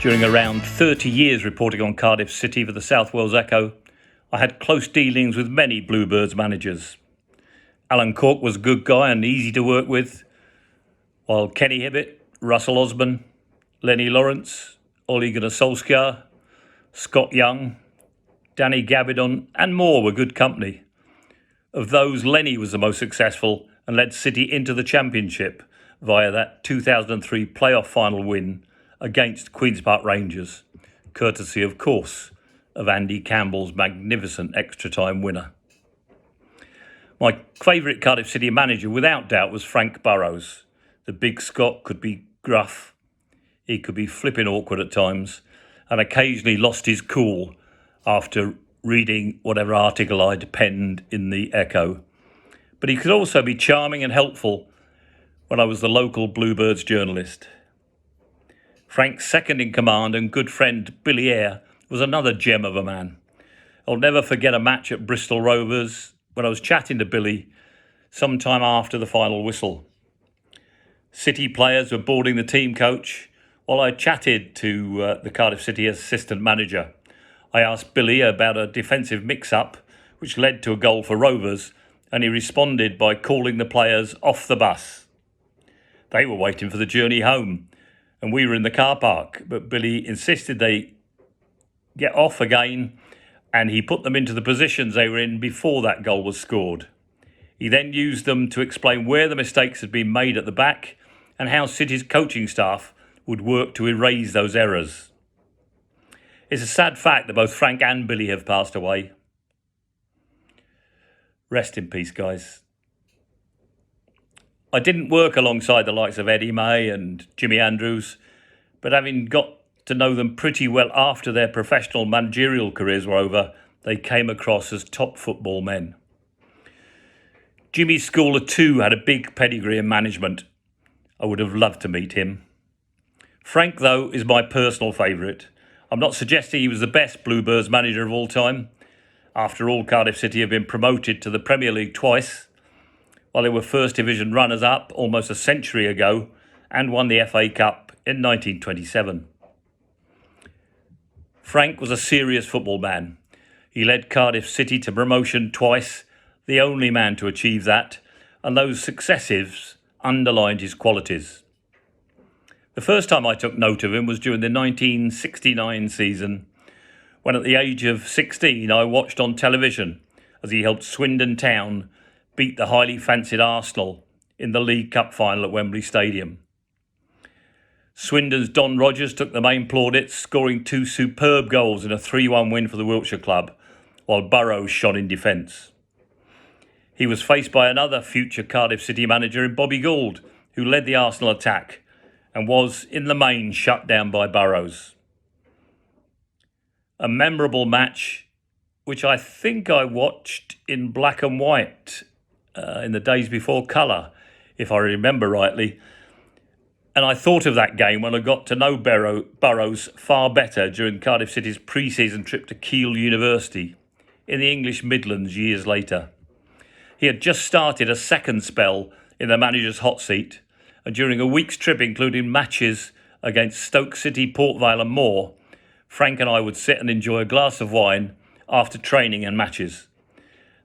During around 30 years reporting on Cardiff City for the South Wales Echo, I had close dealings with many Bluebirds managers. Alan Cork was a good guy and easy to work with, while Kenny Hibbett, Russell Osborne, Lenny Lawrence, Ole Gunnar Solskjaer, Scott Young, Danny Gabidon and more were good company. Of those, Lenny was the most successful and led City into the Championship via that 2003 playoff final win against Queen's Park Rangers, courtesy, of course, of Andy Campbell's magnificent extra-time winner. My favourite Cardiff City manager, without doubt, was Frank Burrows. The big Scot could be gruff, he could be flipping awkward at times, and occasionally lost his cool after reading whatever article I'd penned in the Echo. But he could also be charming and helpful when I was the local Bluebirds journalist. Frank's second in command and good friend Billy Eyre was another gem of a man. I'll never forget a match at Bristol Rovers when I was chatting to Billy sometime after the final whistle. City players were boarding the team coach while I chatted to the Cardiff City assistant manager. I asked Billy about a defensive mix-up which led to a goal for Rovers, and he responded by calling the players off the bus. They were waiting for the journey home, and we were in the car park, but Billy insisted they get off again, and he put them into the positions they were in before that goal was scored. He then used them to explain where the mistakes had been made at the back and how City's coaching staff would work to erase those errors. It's a sad fact that both Frank and Billy have passed away. Rest in peace, guys. I didn't work alongside the likes of Eddie May and Jimmy Andrews, but having got to know them pretty well after their professional managerial careers were over, they came across as top football men. Jimmy Schooler too had a big pedigree in management. I would have loved to meet him. Frank, though, is my personal favourite. I'm not suggesting he was the best Bluebirds manager of all time. After all, Cardiff City have been promoted to the Premier League twice, while they were First Division runners-up almost a century ago and won the FA Cup in 1927. Frank was a serious football man. He led Cardiff City to promotion twice, the only man to achieve that, and those successives underlined his qualities. The first time I took note of him was during the 1969 season, when at the age of 16 I watched on television as he helped Swindon Town beat the highly fancied Arsenal in the League Cup final at Wembley Stadium. Swindon's Don Rogers took the main plaudits, scoring two superb goals in a 3-1 win for the Wiltshire club, while Burrows shone in defence. He was faced by another future Cardiff City manager in Bobby Gould, who led the Arsenal attack and was, in the main, shut down by Burrows. A memorable match, which I think I watched in black and white in the days before colour, if I remember rightly. And I thought of that game when I got to know Burrows far better during Cardiff City's pre-season trip to Keele University in the English Midlands years later. He had just started a second spell in the manager's hot seat, and during a week's trip including matches against Stoke City, Port Vale and more, Frank and I would sit and enjoy a glass of wine after training and matches.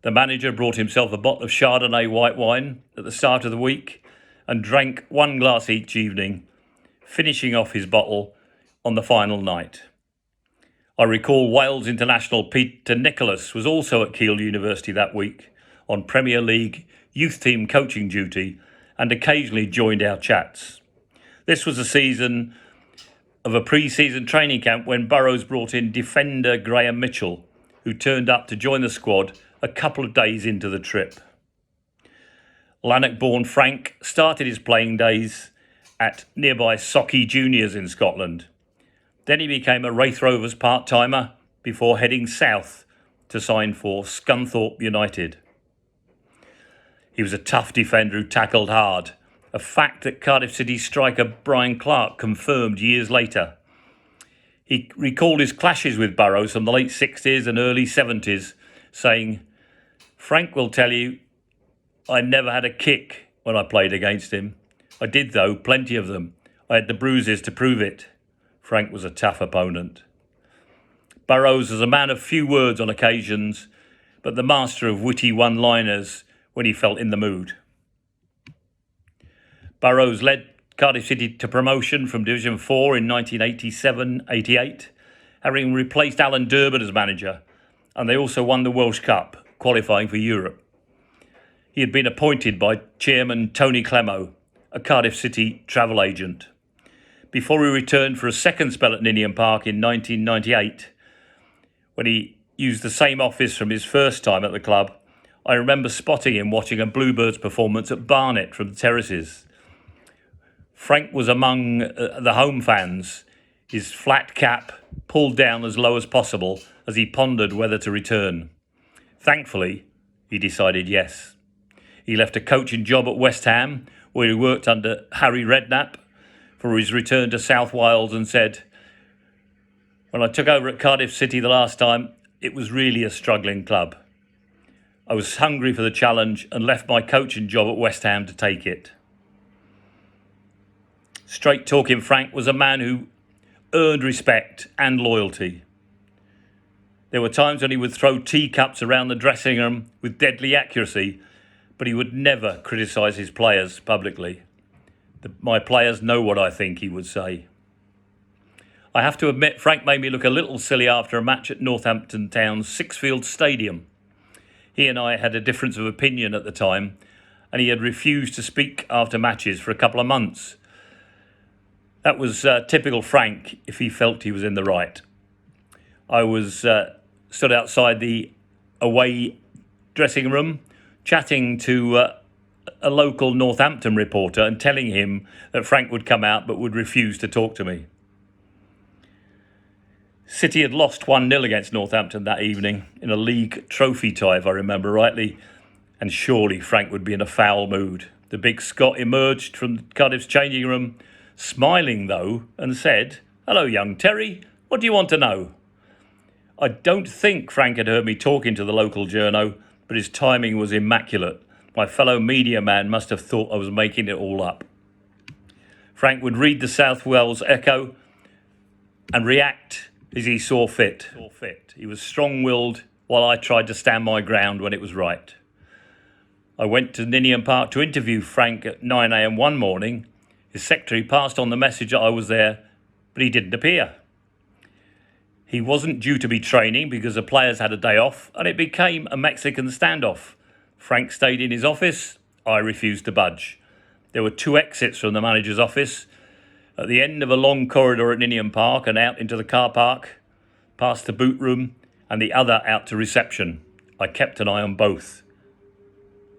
The manager brought himself a bottle of Chardonnay white wine at the start of the week and drank one glass each evening, finishing off his bottle on the final night. I recall Wales international Peter Nicholas was also at Keele University that week on Premier League youth team coaching duty and occasionally joined our chats. This was a season of a pre-season training camp when Burrows brought in defender Graham Mitchell, who turned up to join the squad a couple of days into the trip. Lanark-born Frank started his playing days at nearby Socky Juniors in Scotland. Then he became a Wraith Rovers part-timer before heading south to sign for Scunthorpe United. He was a tough defender who tackled hard, a fact that Cardiff City striker Brian Clark confirmed years later. He recalled his clashes with Burrows from the late 60s and early 70s, saying, "Frank will tell you, I never had a kick when I played against him. I did, though, plenty of them. I had the bruises to prove it. Frank was a tough opponent. Burrows was a man of few words on occasions, but the master of witty one-liners when he felt in the mood. Burrows led Cardiff City to promotion from Division 4 in 1987-88, having replaced Alan Durbin as manager, and they also won the Welsh Cup, qualifying for Europe. He had been appointed by Chairman Tony Clemo, a Cardiff City travel agent. Before he returned for a second spell at Ninian Park in 1998, when he used the same office from his first time at the club, I remember spotting him watching a Bluebirds performance at Barnet from the terraces. Frank was among the home fans, his flat cap pulled down as low as possible as he pondered whether to return. Thankfully, he decided yes. He left a coaching job at West Ham, where he worked under Harry Redknapp, for his return to South Wales and said, "When I took over at Cardiff City the last time, it was really a struggling club. I was hungry for the challenge and left my coaching job at West Ham to take it." Straight-talking Frank was a man who earned respect and loyalty. There were times when he would throw teacups around the dressing room with deadly accuracy, but he would never criticise his players publicly. "My players know what I think," he would say. I have to admit, Frank made me look a little silly after a match at Northampton Town's Sixfields Stadium. He and I had a difference of opinion at the time, and he had refused to speak after matches for a couple of months. That was typical Frank if he felt he was in the right. I was stood outside the away dressing room chatting to a local Northampton reporter and telling him that Frank would come out but would refuse to talk to me. City had lost 1-0 against Northampton that evening in a league trophy tie, if I remember rightly, and surely Frank would be in a foul mood. The big Scot emerged from Cardiff's changing room, smiling though, and said, "Hello, young Terry, what do you want to know?" I don't think Frank had heard me talking to the local journo, but his timing was immaculate. My fellow media man must have thought I was making it all up. Frank would read the South Wales Echo and react as he saw fit. He was strong-willed while I tried to stand my ground when it was right. I went to Ninian Park to interview Frank at 9 a.m. one morning. His secretary passed on the message that I was there, but he didn't appear. He wasn't due to be training because the players had a day off, and it became a Mexican standoff. Frank stayed in his office. I refused to budge. There were 2 exits from the manager's office, at the end of a long corridor at Ninian Park and out into the car park, past the boot room, and the other out to reception. I kept an eye on both.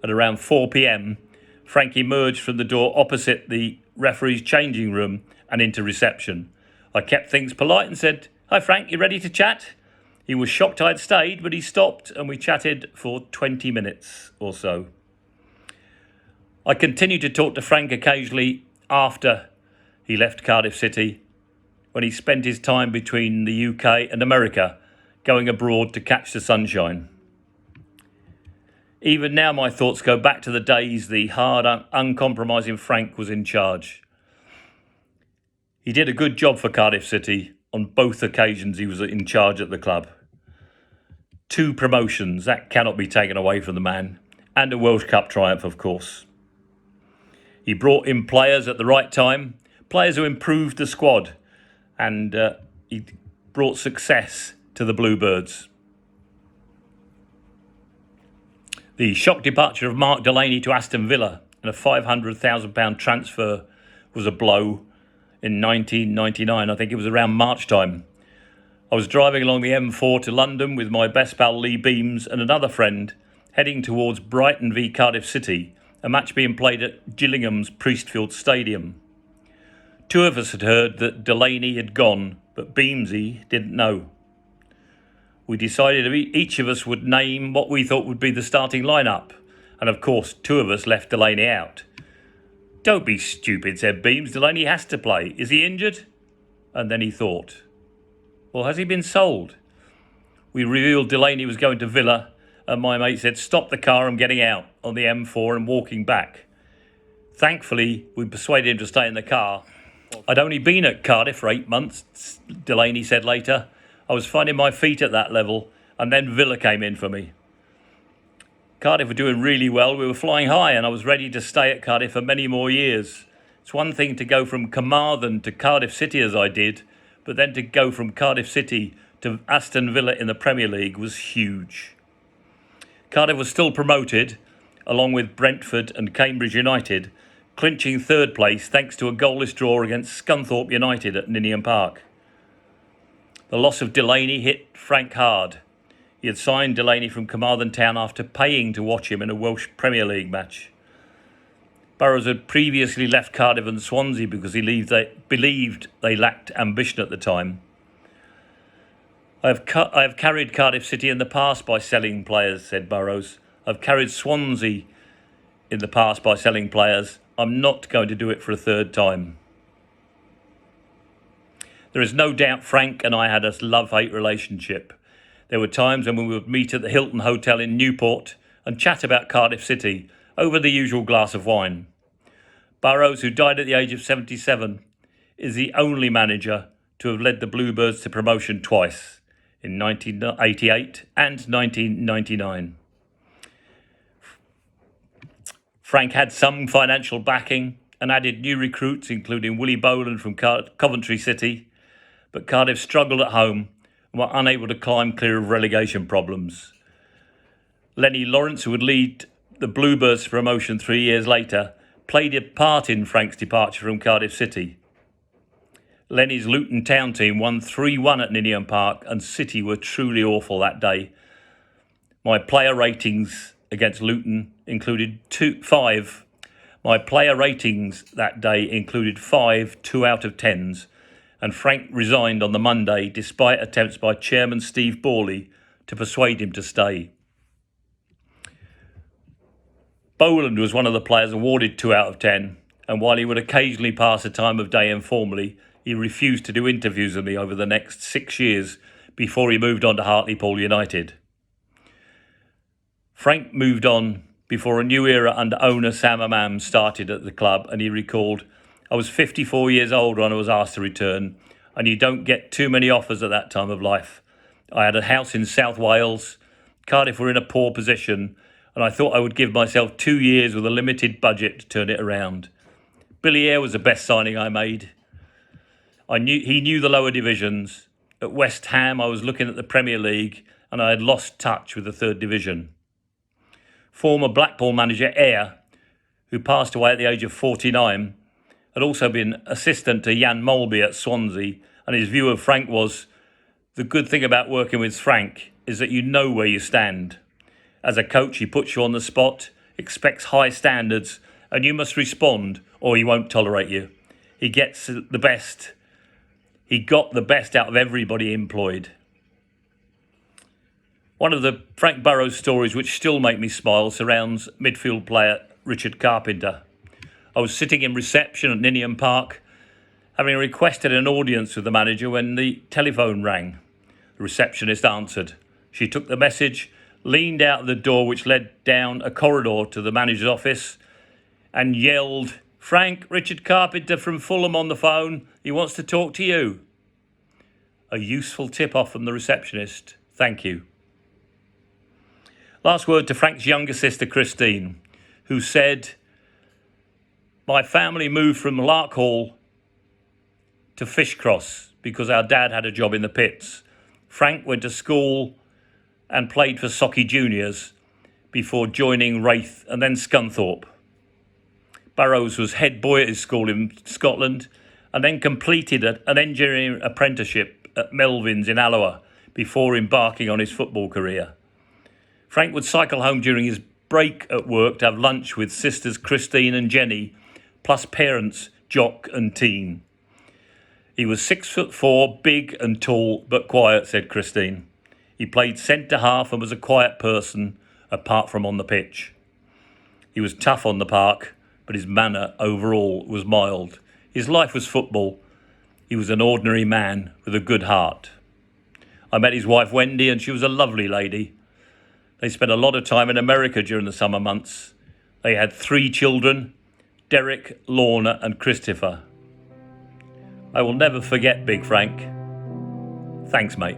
At around 4 p.m, Frank emerged from the door opposite the referee's changing room and into reception. I kept things polite and said, "Hi Frank, you ready to chat?" He was shocked I'd stayed, but he stopped and we chatted for 20 minutes or so. I continued to talk to Frank occasionally after he left Cardiff City, when he spent his time between the UK and America, going abroad to catch the sunshine. Even now my thoughts go back to the days the hard, uncompromising Frank was in charge. He did a good job for Cardiff City on both occasions he was in charge at the club. 2 promotions, that cannot be taken away from the man, and a Welsh Cup triumph, of course. He brought in players at the right time, players who improved the squad, and he brought success to the Bluebirds. The shock departure of Mark Delaney to Aston Villa and a £500,000 transfer was a blow in 1999. I think it was around March time. I was driving along the M4 to London with my best pal Lee Beams and another friend, heading towards Brighton v Cardiff City, a match being played at Gillingham's Priestfield Stadium. 2 of us had heard that Delaney had gone, but Beamsy didn't know. We decided each of us would name what we thought would be the starting lineup, and of course 2 of us left Delaney out. "Don't be stupid," said Beams. "Delaney has to play. Is he injured?" And then he thought, well, has he been sold? We revealed Delaney was going to Villa, and my mate said, "Stop the car, I'm getting out," on the M4 and walking back. Thankfully, we persuaded him to stay in the car, I'd only been at Cardiff for 8 months, Delaney said later. I was finding my feet at that level, and then Villa came in for me. Cardiff were doing really well. We were flying high, and I was ready to stay at Cardiff for many more years. It's one thing to go from Carmarthen to Cardiff City as I did, but then to go from Cardiff City to Aston Villa in the Premier League was huge. Cardiff was still promoted, along with Brentford and Cambridge United, clinching third place thanks to a goalless draw against Scunthorpe United at Ninian Park. The loss of Delaney hit Frank hard. He had signed Delaney from Carmarthen Town after paying to watch him in a Welsh Premier League match. Burrows had previously left Cardiff and Swansea because he believed they lacked ambition at the time. I have carried Cardiff City in the past by selling players, said Burrows. I've carried Swansea in the past by selling players. I'm not going to do it for a third time. There is no doubt Frank and I had a love-hate relationship. There were times when we would meet at the Hilton Hotel in Newport and chat about Cardiff City over the usual glass of wine. Burrows, who died at the age of 77, is the only manager to have led the Bluebirds to promotion twice, in 1988 and 1999. Frank had some financial backing and added new recruits, including Willie Boland from Coventry City, but Cardiff struggled at home and were unable to climb clear of relegation problems. Lenny Lawrence, who would lead the Bluebirds to promotion 3 years later, played a part in Frank's departure from Cardiff City. Lenny's Luton Town team won 3-1 at Ninian Park, and City were truly awful that day. My player ratings against Luton included 5. My player ratings that day included 5 2 out of 10s, and Frank resigned on the Monday despite attempts by Chairman Steve Borley to persuade him to stay. Boland was one of the players awarded 2 out of 10, and while he would occasionally pass a time of day informally, he refused to do interviews with me over the next 6 years before he moved on to Hartlepool United. Frank moved on before a new era under owner Sam Amam started at the club, and he recalled, I was 54 years old when I was asked to return, and you don't get too many offers at that time of life. I had a house in South Wales. Cardiff were in a poor position, and I thought I would give myself 2 years with a limited budget to turn it around. Billy Eyre was the best signing I made. He knew the lower divisions. At West Ham, I was looking at the Premier League, and I had lost touch with the third division. Former Blackpool manager Eyre, who passed away at the age of 49, had also been assistant to Jan Molby at Swansea, and his view of Frank was, the good thing about working with Frank is that you know where you stand. As a coach, he puts you on the spot, expects high standards, and you must respond or he won't tolerate you. He got the best out of everybody employed. One of the Frank Burrows stories which still make me smile surrounds midfield player Richard Carpenter. I was sitting in reception at Ninian Park, having requested an audience with the manager when the telephone rang. The receptionist answered. She took the message, leaned out the door which led down a corridor to the manager's office, and yelled, Frank, Richard Carpenter from Fulham on the phone. He wants to talk to you. A useful tip-off from the receptionist. Thank you. Last word to Frank's younger sister, Christine, who said, my family moved from Larkhall to Fishcross because our dad had a job in the pits. Frank went to school and played for Socky Juniors before joining Wraith and then Scunthorpe. Burrows was head boy at his school in Scotland and then completed an engineering apprenticeship at Melvin's in Alloa before embarking on his football career. Frank would cycle home during his break at work to have lunch with sisters Christine and Jenny, plus parents Jock and Teen. He was 6'4", big and tall, but quiet, said Christine. He played centre half and was a quiet person, apart from on the pitch. He was tough on the park, but his manner overall was mild. His life was football. He was an ordinary man with a good heart. I met his wife Wendy, and she was a lovely lady. They spent a lot of time in America during the summer months. They had 3 children, Derek, Lorna and Christopher. I will never forget Big Frank. Thanks, mate.